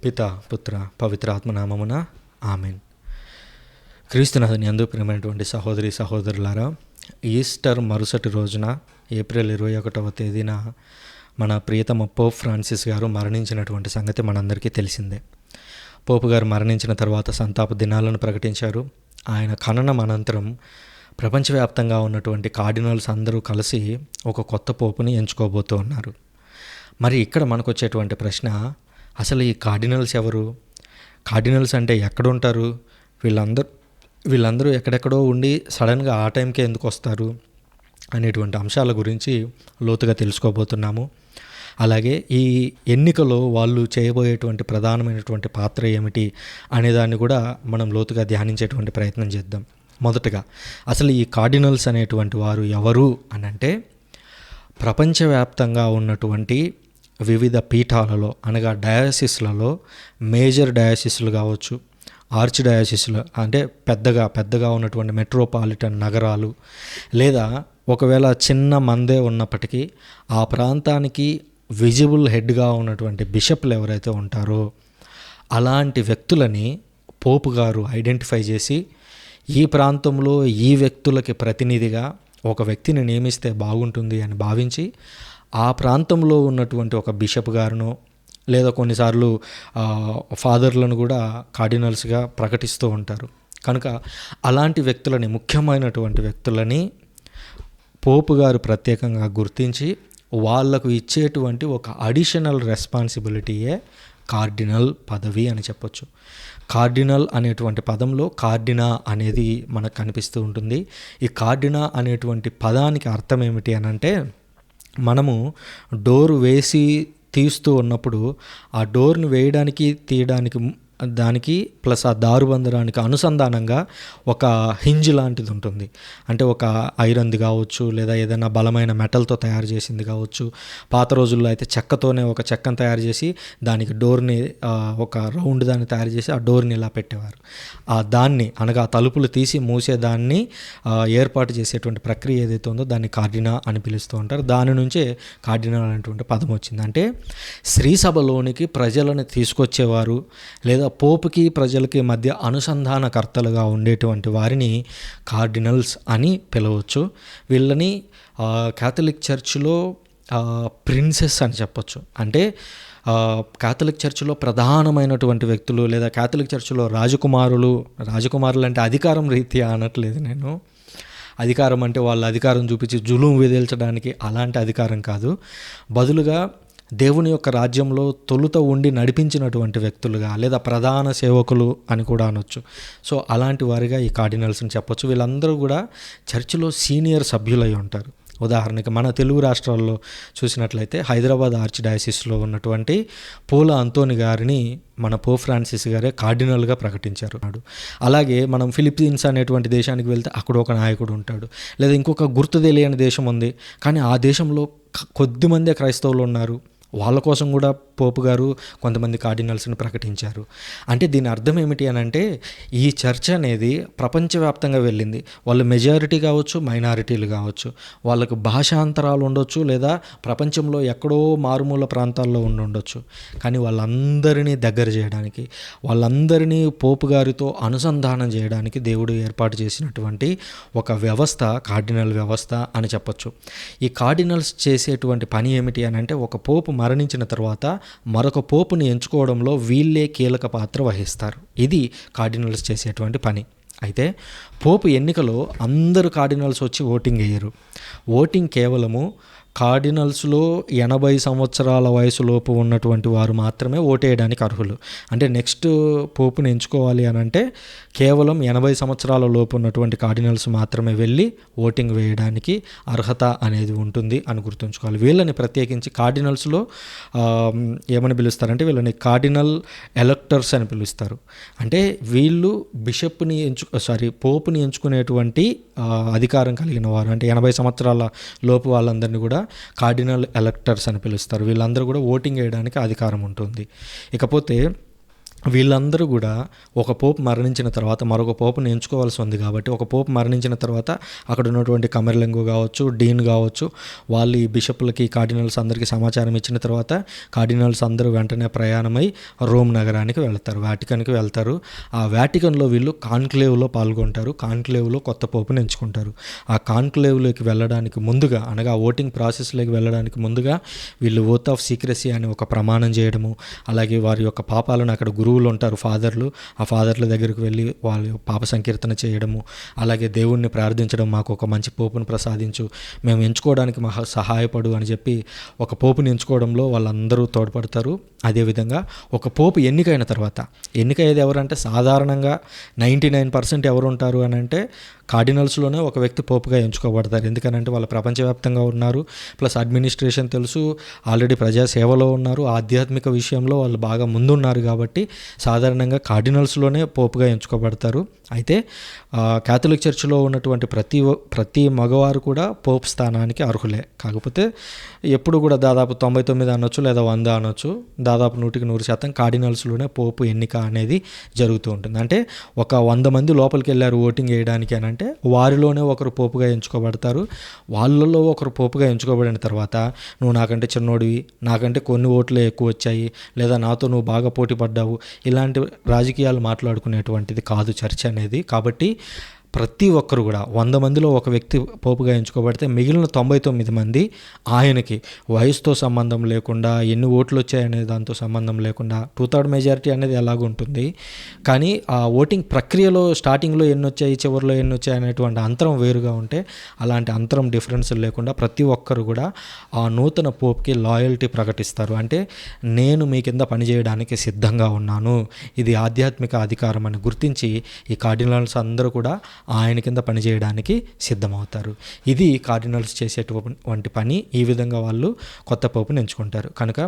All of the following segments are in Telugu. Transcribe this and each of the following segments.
పిత పుత్ర పవిత్ర ఆత్మనామమున ఆమెన్. క్రీస్తునాథుని యందు ప్రియమైనటువంటి సహోదరి సహోదరులారా, ఈస్టర్ మరుసటి రోజున ఏప్రిల్ 21వ తేదీన మన ప్రియతమ పోప్ ఫ్రాన్సిస్ గారు మరణించినటువంటి సంగతి మనందరికీ తెలిసిందే. పోపు గారు మరణించిన తర్వాత సంతాప దినాలను ప్రకటించారు. ఆయన ఖననం అనంతరం ప్రపంచవ్యాప్తంగా ఉన్నటువంటి కార్డినల్స్ అందరూ కలిసి ఒక కొత్త పోపుని ఎంచుకోబోతూ ఉన్నారు. మరి ఇక్కడ మనకు వచ్చేటువంటి ప్రశ్న, అసలు ఈ కార్డినల్స్ ఎవరు? కార్డినల్స్ అంటే ఎక్కడుంటారు? వీళ్ళందరూ ఎక్కడెక్కడో ఉండి సడన్గా ఆ టైంకే ఎందుకు వస్తారు అనేటువంటి అంశాల గురించి లోతుగా తెలుసుకోబోతున్నాము. అలాగే ఈ ఎన్నికలో వాళ్ళు చేయబోయేటువంటి ప్రధానమైనటువంటి పాత్ర ఏమిటి అనేదాన్ని కూడా మనం లోతుగా ధ్యానించేటువంటి ప్రయత్నం చేద్దాం. మొదటగా అసలు ఈ కార్డినల్స్ అనేటువంటి వారు ఎవరు అనంటే, ప్రపంచవ్యాప్తంగా ఉన్నటువంటి వివిధ పీఠాలలో అనగా డయాసిస్లలో, మేజర్ డయాసిస్లు కావచ్చు, ఆర్చ్ డయాసిస్లు అంటే పెద్దగా ఉన్నటువంటి మెట్రోపాలిటన్ నగరాలు, లేదా ఒకవేళ చిన్న మందే ఉన్నప్పటికీ ఆ ప్రాంతానికి విజిబుల్ హెడ్గా ఉన్నటువంటి బిషప్లు ఎవరైతే ఉంటారో అలాంటి వ్యక్తులని పోపు గారు ఐడెంటిఫై చేసి, ఈ ప్రాంతంలో ఈ వ్యక్తులకి ప్రతినిధిగా ఒక వ్యక్తిని నియమిస్తే బాగుంటుంది అని భావించి ఆ ప్రాంతంలో ఉన్నటువంటి ఒక బిషప్ గారునో లేదా కొన్నిసార్లు ఫాదర్లను కూడా కార్డినల్స్గా ప్రకటిస్తూ ఉంటారు. కనుక అలాంటి వ్యక్తులని, ముఖ్యమైనటువంటి వ్యక్తులని పోపు గారు ప్రత్యేకంగా గుర్తించి వాళ్లకు ఇచ్చేటువంటి ఒక అడిషనల్ రెస్పాన్సిబిలిటీయే కార్డినల్ పదవి అని చెప్పొచ్చు. కార్డినల్ అనేటువంటి పదంలో కార్డినా అనేది మనకు కనిపిస్తూ ఉంటుంది. ఈ కార్డినా అనేటువంటి పదానికి అర్థం ఏమిటి అనంటే, మనము డోర్ వేసి తీస్తూ ఉన్నప్పుడు ఆ డోర్ని వేయడానికి దానికి ప్లస్ ఆ దారుబంధరానికి అనుసంధానంగా ఒక హింజ్ లాంటిది ఉంటుంది. అంటే ఒక ఐరన్ది కావచ్చు, లేదా ఏదైనా బలమైన మెటల్తో తయారు చేసింది కావచ్చు. పాత రోజుల్లో అయితే చెక్కతోనే ఒక చెక్కను తయారు చేసి దానికి డోర్ని ఒక రౌండ్ దాన్ని తయారు చేసి ఆ డోర్ని ఇలా పెట్టేవారు. దాన్ని అనగా తలుపులు తీసి మూసేదాన్ని ఏర్పాటు చేసేటువంటి ప్రక్రియ ఏదైతే ఉందో దాన్ని కార్డినా అని పిలుస్తూ ఉంటారు. దాని నుంచే కార్డినా అనేటువంటి పదం వచ్చింది. అంటే శ్రీ సభలోనికి ప్రజలను తీసుకొచ్చేవారు, లేదా పోపుకి ప్రజలకి మధ్య అనుసంధానకర్తలుగా ఉండేటువంటి వారిని కార్డినల్స్ అని పిలవచ్చు. వీళ్ళని క్యాథలిక్ చర్చ్లో ప్రిన్సెస్ అని చెప్పొచ్చు. అంటే క్యాథలిక్ చర్చిలో ప్రధానమైనటువంటి వ్యక్తులు, లేదా క్యాథలిక్ చర్చిలో రాజకుమారులు అంటే అధికారం రీత్యా అనట్లేదు నేను. అధికారం అంటే వాళ్ళ అధికారం చూపించి జులుం విధించడానికి అలాంటి అధికారం కాదు. బదులుగా దేవుని యొక్క రాజ్యంలో తొలుత ఉండి నడిపించినటువంటి వ్యక్తులుగా, లేదా ప్రధాన సేవకులు అని కూడా అనొచ్చు. సో అలాంటి వారిగా ఈ కార్డినల్స్ని చెప్పొచ్చు. వీళ్ళందరూ కూడా చర్చిలో సీనియర్ సభ్యులై ఉంటారు. ఉదాహరణకి మన తెలుగు రాష్ట్రాల్లో చూసినట్లయితే హైదరాబాద్ ఆర్చ్ డయాసిస్లో ఉన్నటువంటి పోల అంతోని గారిని మన పోప్ ఫ్రాన్సిస్ గారే కార్డినల్గా ప్రకటించారు. అలాగే మనం ఫిలిప్పీన్స్ అనేటువంటి దేశానికి వెళ్తే అక్కడ ఒక నాయకుడు ఉంటాడు. లేదా ఇంకొక గుర్తు తెలియని దేశం ఉంది, కానీ ఆ దేశంలో కొద్దిమందే క్రైస్తవులు ఉన్నారు. వాళ్ళ కోసం కూడా పోపు గారు కొంతమంది కార్డినల్స్ని ప్రకటించారు. అంటే దీని అర్థం ఏమిటి అని అంటే, ఈ చర్చ్ అనేది ప్రపంచవ్యాప్తంగా వెళ్ళింది. వాళ్ళు మెజారిటీ కావచ్చు, మైనారిటీలు కావచ్చు, వాళ్ళకు భాషాంతరాలు ఉండొచ్చు, లేదా ప్రపంచంలో ఎక్కడో మారుమూల ప్రాంతాల్లో ఉండొచ్చు. కానీ వాళ్ళందరినీ దగ్గర చేయడానికి, వాళ్ళందరినీ పోపు గారితో అనుసంధానం చేయడానికి దేవుడు ఏర్పాటు చేసినటువంటి ఒక వ్యవస్థ కార్డినల్ వ్యవస్థ అని చెప్పొచ్చు. ఈ కార్డినల్స్ చేసేటువంటి పని ఏమిటి అని అంటే, ఒక పోపు మరణించిన తర్వాత మరొక పోపుని ఎంచుకోవడంలో వీళ్ళే కీలక పాత్ర వహిస్తారు. ఇది కార్డినల్స్ చేసేటువంటి పని. అయితే పోపు ఎన్నికలో అందరు కార్డినల్స్ వచ్చి ఓటింగ్ వేయరు. ఓటింగ్ కేవలము కార్డినల్స్లో 80 సంవత్సరాల వయసులోపు ఉన్నటువంటి వారు మాత్రమే ఓటేయడానికి అర్హులు. అంటే నెక్స్ట్ పోపుని ఎంచుకోవాలి అని అంటే కేవలం 80 సంవత్సరాల లోపు ఉన్నటువంటి కార్డినల్స్ మాత్రమే వెళ్ళి ఓటింగ్ వేయడానికి అర్హత అనేది ఉంటుంది అని గుర్తుంచుకోవాలి. వీళ్ళని ప్రత్యేకించి కార్డినల్స్లో ఏమని పిలుస్తారంటే, వీళ్ళని కార్డినల్ ఎలక్టర్స్ అని పిలుస్తారు. అంటే వీళ్ళు బిషప్ని పోపుని ఎంచుకునేటువంటి అధికారం కలిగిన వారు. అంటే 80 సంవత్సరాల లోపు వాళ్ళందరినీ కూడా కార్డినల్ ఎలక్టర్స్ అని పిలుస్తారు. వీళ్ళందరూ కూడా ఓటింగ్ వేయడానికి అధికారం ఉంటుంది. ఇకపోతే వీళ్ళందరూ కూడా ఒక పోపు మరణించిన తర్వాత మరొక పోపుని ఎంచుకోవాల్సి ఉంది కాబట్టి ఒక పోపు మరణించిన తర్వాత అక్కడ ఉన్నటువంటి కమెర్లింగు కావచ్చు, డీన్ కావచ్చు, వాళ్ళు ఈ బిషప్లకి, కార్డినల్స్ అందరికీ సమాచారం ఇచ్చిన తర్వాత కార్డినల్స్ అందరూ వెంటనే ప్రయాణమై రోమ్ నగరానికి వెళ్తారు, వాటికన్కి వెళ్తారు. ఆ వాటికన్లో వీళ్ళు కాన్క్లేవ్లో పాల్గొంటారు. కాన్క్లేవ్లో కొత్త పోపుని ఎంచుకుంటారు. ఆ కాన్క్లేవ్లోకి వెళ్ళడానికి ముందుగా, అనగా ఓటింగ్ ప్రాసెస్లోకి వెళ్ళడానికి ముందుగా వీళ్ళు ఓత్ ఆఫ్ సీక్రెసీ అని ఒక ప్రమాణం చేయడము, అలాగే వారి యొక్క పాపాలను అక్కడ గురువులు ఉంటారు, ఫాదర్లు, ఆ ఫాదర్ల దగ్గరికి వెళ్ళి వాళ్ళ పాప సంకీర్తన చేయడము, అలాగే దేవుణ్ణి ప్రార్థించడం, మాకు ఒక మంచి పోపును ప్రసాదించు, మేము ఎంచుకోవడానికి మాకు సహాయపడు అని చెప్పి ఒక పోపుని ఎంచుకోవడంలో వాళ్ళందరూ తోడ్పడతారు. అదేవిధంగా ఒక పోపు ఎన్నికైన తర్వాత, ఎన్నికయ్యేది ఎవరంటే సాధారణంగా 99% ఎవరు ఉంటారు అని అంటే కార్డినల్స్లోనే ఒక వ్యక్తి పోపుగా ఎంచుకోబడతారు. ఎందుకనంటే వాళ్ళు ప్రపంచవ్యాప్తంగా ఉన్నారు, ప్లస్ అడ్మినిస్ట్రేషన్ తెలుసు, ఆల్రెడీ ప్రజాసేవలో ఉన్నారు, ఆధ్యాత్మిక విషయంలో వాళ్ళు బాగా ముందున్నారు కాబట్టి సాధారణంగా కార్డినల్స్లోనే పోపుగా ఎంచుకోబడతారు. అయితే క్యాథలిక్ చర్చిలో ఉన్నటువంటి ప్రతి మగవారు కూడా పోప్ స్థానానికి అర్హులే. కాకపోతే ఎప్పుడు కూడా దాదాపు 99 అనొచ్చు లేదా 100 అనొచ్చు, దాదాపు 100% కార్డినల్స్లోనే పోపు ఎన్నిక అనేది జరుగుతూ ఉంటుంది. అంటే ఒక 100 మంది లోపలికి వెళ్ళారు ఓటింగ్ వేయడానికి అని అంటే వారిలోనే ఒకరు పోపుగా ఎంచుకోబడతారు. వాళ్ళలో ఒకరు పోపుగా ఎంచుకోబడిన తర్వాత నువ్వు నాకంటే చిన్నోడివి, నాకంటే కొన్ని ఓట్లే ఎక్కువ వచ్చాయి, లేదా నాతో నువ్వు బాగా పోటీ పడ్డావు, ఇలాంటి రాజకీయాలు మాట్లాడుకునేటువంటిది కాదు చర్చ అనేది. కాబట్టి ప్రతి ఒక్కరు కూడా 100 మందిలో ఒక వ్యక్తి పోపుగా ఎంచుకోబడితే మిగిలిన 99 మంది ఆయనకి వయసుతో సంబంధం లేకుండా, ఎన్ని ఓట్లు వచ్చాయనే దాంతో సంబంధం లేకుండా, 2/3 మెజారిటీ అనేది ఎలాగుంటుంది, కానీ ఆ ఓటింగ్ ప్రక్రియలో స్టార్టింగ్లో ఎన్ని వచ్చాయి, చివరిలో ఎన్ని వచ్చాయి అనేటువంటి అంతరం వేరుగా ఉంటే అలాంటి అంతరం డిఫరెన్స్ లేకుండా ప్రతి ఒక్కరు కూడా ఆ నూతన పోప్కి లాయల్టీ ప్రకటిస్తారు. అంటే నేను మీ కింద పనిచేయడానికి సిద్ధంగా ఉన్నాను, ఇది ఆధ్యాత్మిక అధికారం అని గుర్తించి ఈ కార్డినల్స్ అందరూ కూడా ఆయన కింద పనిచేయడానికి సిద్ధమవుతారు. ఇది కార్డినల్స్ చేసేటువంటి పని. ఈ విధంగా వాళ్ళు కొత్త పోపుని ఎంచుకుంటారు. కనుక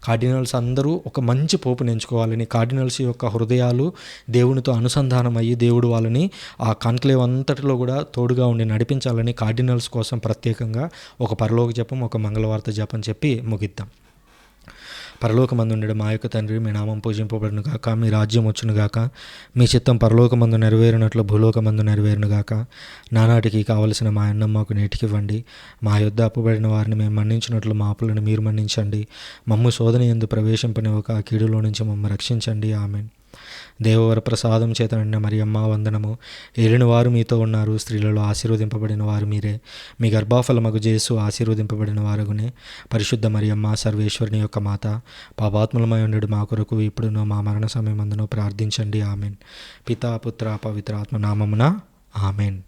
కార్డినల్స్ అందరూ ఒక మంచి పోపుని ఎంచుకోవాలని, కార్డినల్స్ యొక్క హృదయాలు దేవునితో అనుసంధానం అయ్యి దేవుడు వాళ్ళని ఆ కాన్క్లేవ్ అంతటిలో కూడా తోడుగా ఉండి నడిపించాలని కార్డినల్స్ కోసం ప్రత్యేకంగా ఒక పరలోక జపం, ఒక మంగళవార్త జపం చెప్పి ముగిద్దాం. పరలోకమందుండెడు మా యొక్క తండ్రి, మీ నామం పూజింపబడును గాక, మీ రాజ్యం వచ్చును గాక, మీ చిత్తం పరలోకమందు నెరవేరినట్లు భూలోకమందు నెరవేరును గాక. నానాటికి కావలసిన మా అన్నం మాకు నేటికి ఇవ్వండి, మా యొద్ద అప్పుబడిన వారిని మేము మన్నించినట్లు మా అప్పులను మీరు మన్నించండి, మమ్ము శోధన యందు ప్రవేశింపనివ్వక ఆ కీడులో నుంచి మమ్మల్ని రక్షించండి. ఆమెన్. దేవవర ప్రసాదం చేత నిండిన మరియమ్మ వందనము, ఏలిన వారు మీతో ఉన్నారు, స్త్రీలలో ఆశీర్వదింపబడిన వారు మీరే, మీ గర్భఫలమగు యేసు ఆశీర్వదింపబడిన వారగునే. పరిశుద్ధ మరియమ్మ సర్వేశ్వరుని యొక్క మాత, పాపాత్ములమై ఉండెడు మా కొరకు ఇప్పుడును మా మరణ సమయమందును ప్రార్థించండి. ఆమెన్. పితా పుత్ర పవిత్ర ఆత్మ నామమున ఆమెన్.